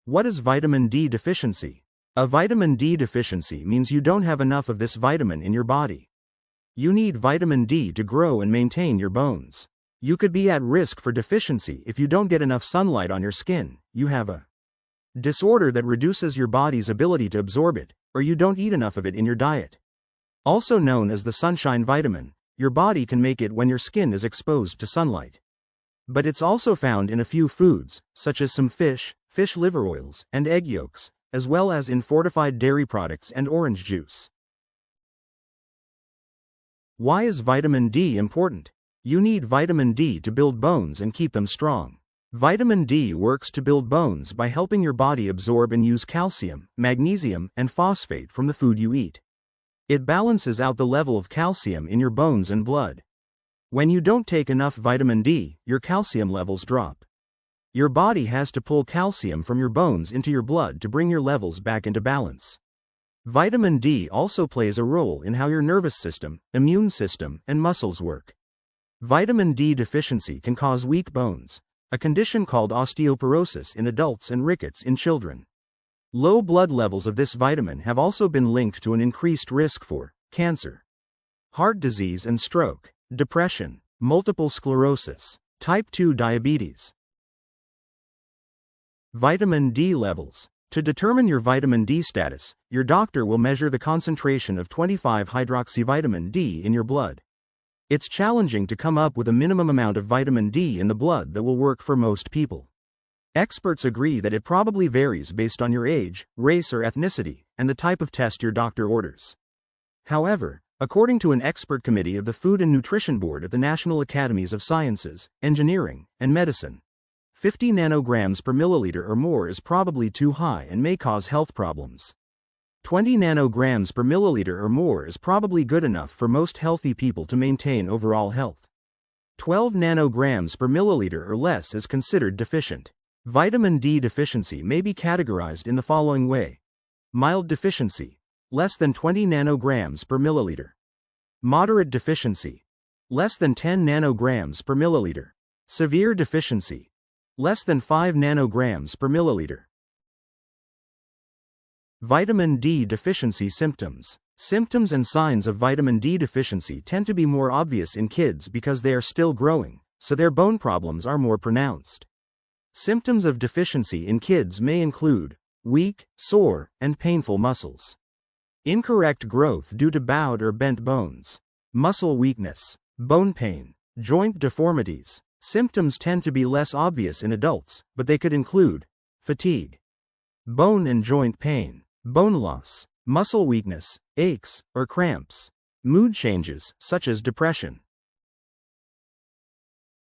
What is vitamin D deficiency? A vitamin D deficiency means you don't have enough of this vitamin in your body. You need vitamin D to grow and maintain your bones. You could be at risk for deficiency if you don't get enough sunlight on your skin, you have a disorder that reduces your body's ability to absorb it, or you don't eat enough of it in your diet. Also known as the sunshine vitamin, your body can make it when your skin is exposed to sunlight. But it's also found in a few foods, such as some fish, fish liver oils, and egg yolks, as well as in fortified dairy products and orange juice. Why is vitamin D important? You need vitamin D to build bones and keep them strong. Vitamin D works to build bones by helping your body absorb and use calcium, magnesium, and phosphate from the food you eat. It balances out the level of calcium in your bones and blood. When you don't take enough vitamin D, your calcium levels drop. Your body has to pull calcium from your bones into your blood to bring your levels back into balance. Vitamin D also plays a role in how your nervous system, immune system, and muscles work. Vitamin D deficiency can cause weak bones, a condition called osteoporosis in adults and rickets in children. Low blood levels of this vitamin have also been linked to an increased risk for cancer, heart disease and stroke, depression, multiple sclerosis, type 2 diabetes. Vitamin D levels. To determine your vitamin D status, your doctor will measure the concentration of 25-hydroxyvitamin D in your blood. It's challenging to come up with a minimum amount of vitamin D in the blood that will work for most people. Experts agree that it probably varies based on your age, race or ethnicity, and the type of test your doctor orders. However, according to an expert committee of the Food and Nutrition Board at the National Academies of Sciences, Engineering, and Medicine, 50 nanograms per milliliter or more is probably too high and may cause health problems. 20 nanograms per milliliter or more is probably good enough for most healthy people to maintain overall health. 12 nanograms per milliliter or less is considered deficient. Vitamin D deficiency may be categorized in the following way. Mild deficiency, less than 20 nanograms per milliliter. Moderate deficiency, less than 10 nanograms per milliliter. Severe deficiency, less than 5 nanograms per milliliter. Vitamin D deficiency symptoms. Symptoms and signs of vitamin D deficiency tend to be more obvious in kids because they are still growing, so their bone problems are more pronounced. Symptoms of deficiency in kids may include weak, sore, and painful muscles, incorrect growth due to bowed or bent bones, muscle weakness, bone pain, joint deformities. Symptoms tend to be less obvious in adults, but they could include fatigue, bone and joint pain, bone loss, muscle weakness, aches, or cramps, mood changes, such as depression.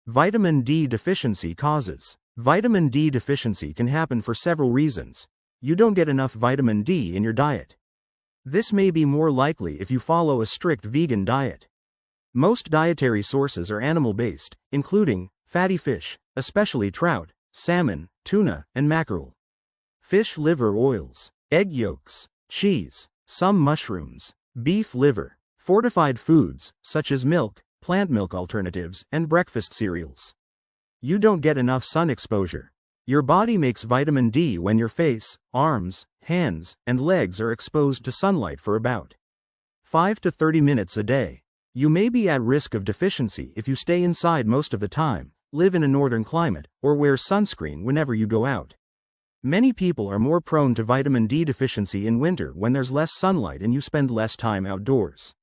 Vitamin D deficiency causes. Vitamin D deficiency can happen for several reasons. You don't get enough vitamin D in your diet. This may be more likely if you follow a strict vegan diet. Most dietary sources are animal-based, including fatty fish, especially trout, salmon, tuna, and mackerel, fish liver oils, egg yolks, cheese, some mushrooms, beef liver, fortified foods, such as milk, plant milk alternatives, and breakfast cereals. You don't get enough sun exposure. Your body makes vitamin D when your face, arms, hands, and legs are exposed to sunlight for about 5 to 30 minutes a day. You may be at risk of deficiency if you stay inside most of the time, live in a northern climate, or wear sunscreen whenever you go out. Many people are more prone to vitamin D deficiency in winter when there's less sunlight and you spend less time outdoors.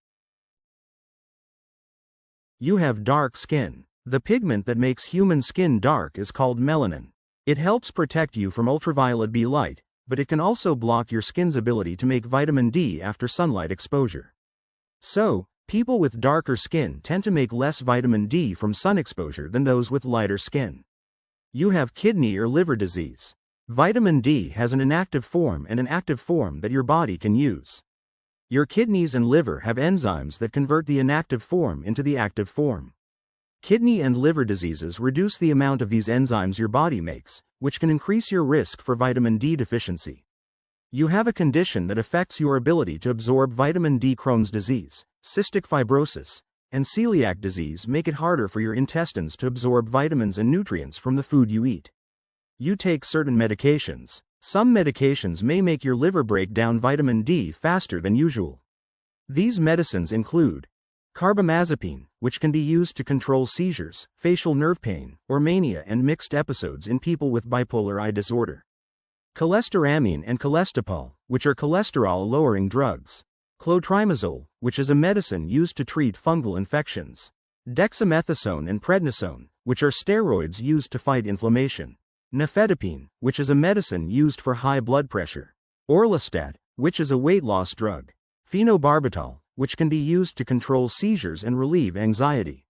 You have dark skin. The pigment that makes human skin dark is called melanin. It helps protect you from ultraviolet B light, but it can also block your skin's ability to make vitamin D after sunlight exposure. So, people with darker skin tend to make less vitamin D from sun exposure than those with lighter skin. You have kidney or liver disease. Vitamin D has an inactive form and an active form that your body can use. Your kidneys and liver have enzymes that convert the inactive form into the active form. Kidney and liver diseases reduce the amount of these enzymes your body makes, which can increase your risk for vitamin D deficiency. You have a condition that affects your ability to absorb vitamin D. Crohn's disease, cystic fibrosis, and celiac disease make it harder for your intestines to absorb vitamins and nutrients from the food you eat. You take certain medications. Some medications may make your liver break down vitamin D faster than usual. These medicines include carbamazepine, which can be used to control seizures, facial nerve pain, or mania and mixed episodes in people with bipolar I disorder. Cholestyramine and cholestyramine, which are cholesterol-lowering drugs. Clotrimazole, which is a medicine used to treat fungal infections. Dexamethasone and prednisone, which are steroids used to fight inflammation. Nifedipine, which is a medicine used for high blood pressure. Orlistat, which is a weight loss drug. Phenobarbital, which can be used to control seizures and relieve anxiety.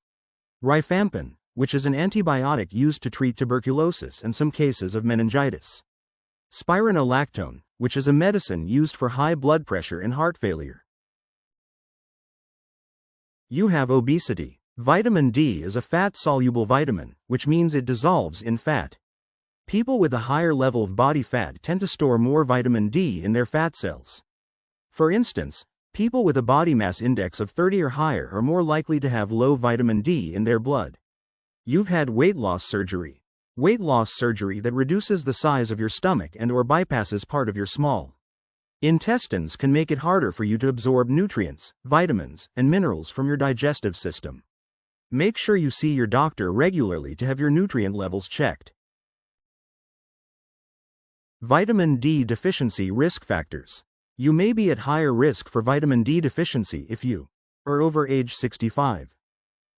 Rifampin, which is an antibiotic used to treat tuberculosis and some cases of meningitis. Spironolactone, which is a medicine used for high blood pressure and heart failure. You have obesity. Vitamin D is a fat-soluble vitamin, which means it dissolves in fat. People with a higher level of body fat tend to store more vitamin D in their fat cells. For instance, people with a body mass index of 30 or higher are more likely to have low vitamin D in their blood. You've had weight loss surgery. Weight loss surgery that reduces the size of your stomach and/or bypasses part of your small intestines can make it harder for you to absorb nutrients, vitamins, and minerals from your digestive system. Make sure you see your doctor regularly to have your nutrient levels checked. Vitamin D deficiency risk factors. You may be at higher risk for vitamin D deficiency if you are over age 65,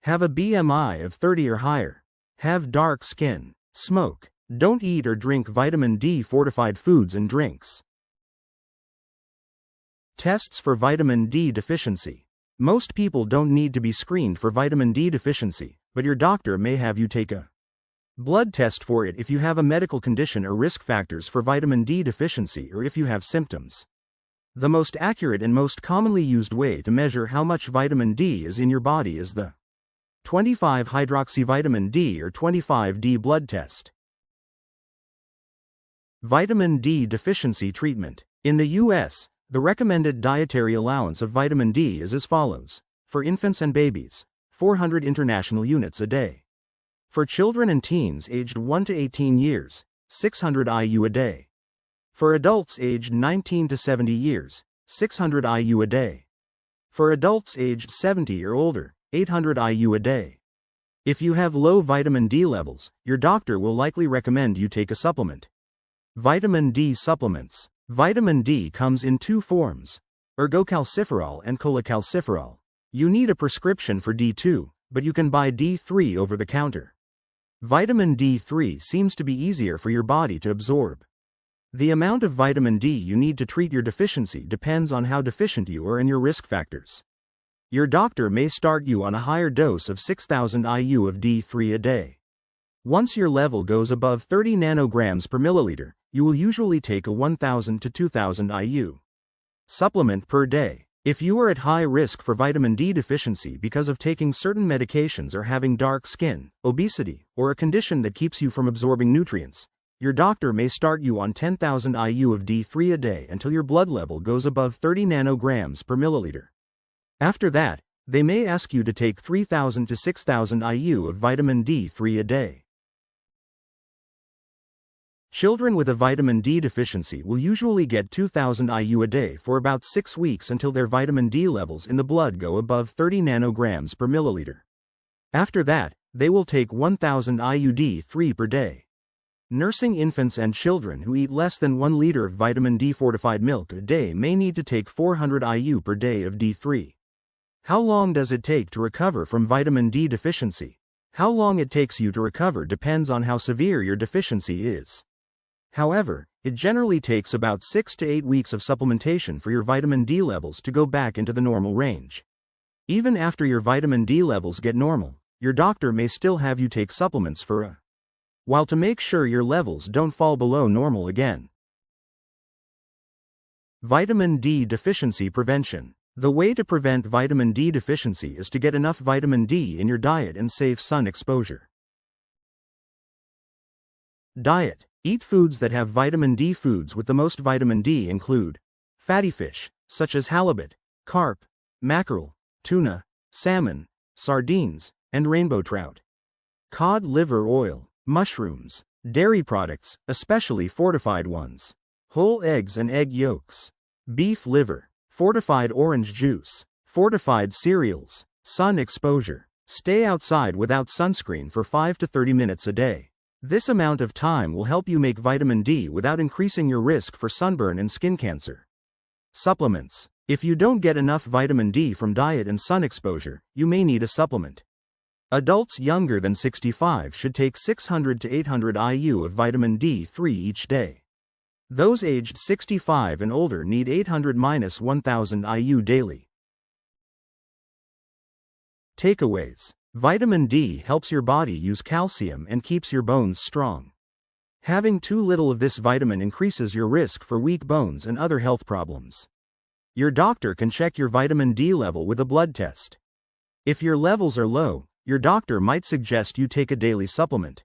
have a BMI of 30 or higher, have dark skin, smoke, don't eat or drink vitamin D fortified foods and drinks. Tests for vitamin D deficiency. Most people don't need to be screened for vitamin D deficiency, but your doctor may have you take a blood test for it if you have a medical condition or risk factors for vitamin D deficiency or if you have symptoms. The most accurate and most commonly used way to measure how much vitamin D is in your body is the 25-hydroxyvitamin D or 25D blood test. Vitamin D deficiency treatment. In the U.S., the recommended dietary allowance of vitamin D is as follows. For infants and babies, 400 international units a day. For children and teens aged 1 to 18 years, 600 IU a day. For adults aged 19 to 70 years, 600 IU a day. For adults aged 70 or older, 800 IU a day. If you have low vitamin D levels, your doctor will likely recommend you take a supplement. Vitamin D supplements. Vitamin D comes in two forms, ergocalciferol and cholecalciferol. You need a prescription for D2, but you can buy D3 over the counter. Vitamin D3 seems to be easier for your body to absorb. The amount of vitamin D you need to treat your deficiency depends on how deficient you are and your risk factors. Your doctor may start you on a higher dose of 6,000 IU of D3 a day. Once your level goes above 30 nanograms per milliliter, you will usually take a 1,000 to 2,000 IU supplement per day. If you are at high risk for vitamin D deficiency because of taking certain medications or having dark skin, obesity, or a condition that keeps you from absorbing nutrients, your doctor may start you on 10,000 IU of D3 a day until your blood level goes above 30 nanograms per milliliter. After that, they may ask you to take 3,000 to 6,000 IU of vitamin D3 a day. Children with a vitamin D deficiency will usually get 2,000 IU a day for about 6 weeks until their vitamin D levels in the blood go above 30 nanograms per milliliter. After that, they will take 1,000 IU D3 per day. Nursing infants and children who eat less than 1 liter of vitamin D fortified milk a day may need to take 400 IU per day of D3. How long does it take to recover from vitamin D deficiency? How long it takes you to recover depends on how severe your deficiency is. However, it generally takes about 6 to 8 weeks of supplementation for your vitamin D levels to go back into the normal range. Even after your vitamin D levels get normal, your doctor may still have you take supplements for a while to make sure your levels don't fall below normal again. Vitamin D deficiency prevention. The way to prevent vitamin D deficiency is to get enough vitamin D in your diet and save sun exposure. Diet. Eat foods that have vitamin D. Foods with the most vitamin D include fatty fish, such as halibut, carp, mackerel, tuna, salmon, sardines, and rainbow trout. Cod liver oil, mushrooms, dairy products, especially fortified ones. whole eggs and egg yolks, beef liver, fortified orange juice, fortified cereals, sun exposure. Stay outside without sunscreen for 5 to 30 minutes a day. This amount of time will help you make vitamin D without increasing your risk for sunburn and skin cancer. Supplements. If you don't get enough vitamin D from diet and sun exposure, you may need a supplement. Adults younger than 65 should take 600 to 800 IU of vitamin D3 each day. Those aged 65 and older need 800-1000 IU daily. Takeaways. Vitamin D helps your body use calcium and keeps your bones strong. Having too little of this vitamin increases your risk for weak bones and other health problems. Your doctor can check your vitamin D level with a blood test. If your levels are low, your doctor might suggest you take a daily supplement.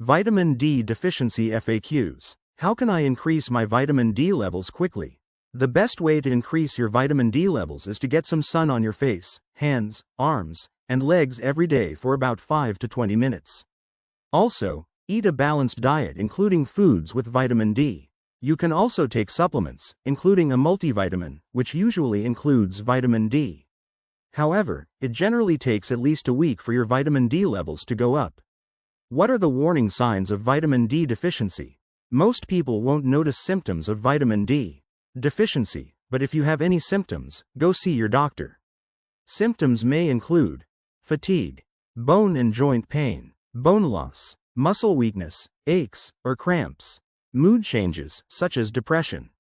Vitamin D Deficiency FAQs. How can I increase my vitamin D levels quickly? The best way to increase your vitamin D levels is to get some sun on your face, hands, arms, and legs every day for about 5 to 20 minutes. Also, eat a balanced diet including foods with vitamin D. You can also take supplements, including a multivitamin, which usually includes vitamin D. However, it generally takes at least a week for your vitamin D levels to go up. What are the warning signs of vitamin D deficiency? Most people won't notice symptoms of vitamin D deficiency, but if you have any symptoms, go see your doctor. Symptoms may include fatigue, bone and joint pain, bone loss, muscle weakness, aches, or cramps, mood changes, such as depression,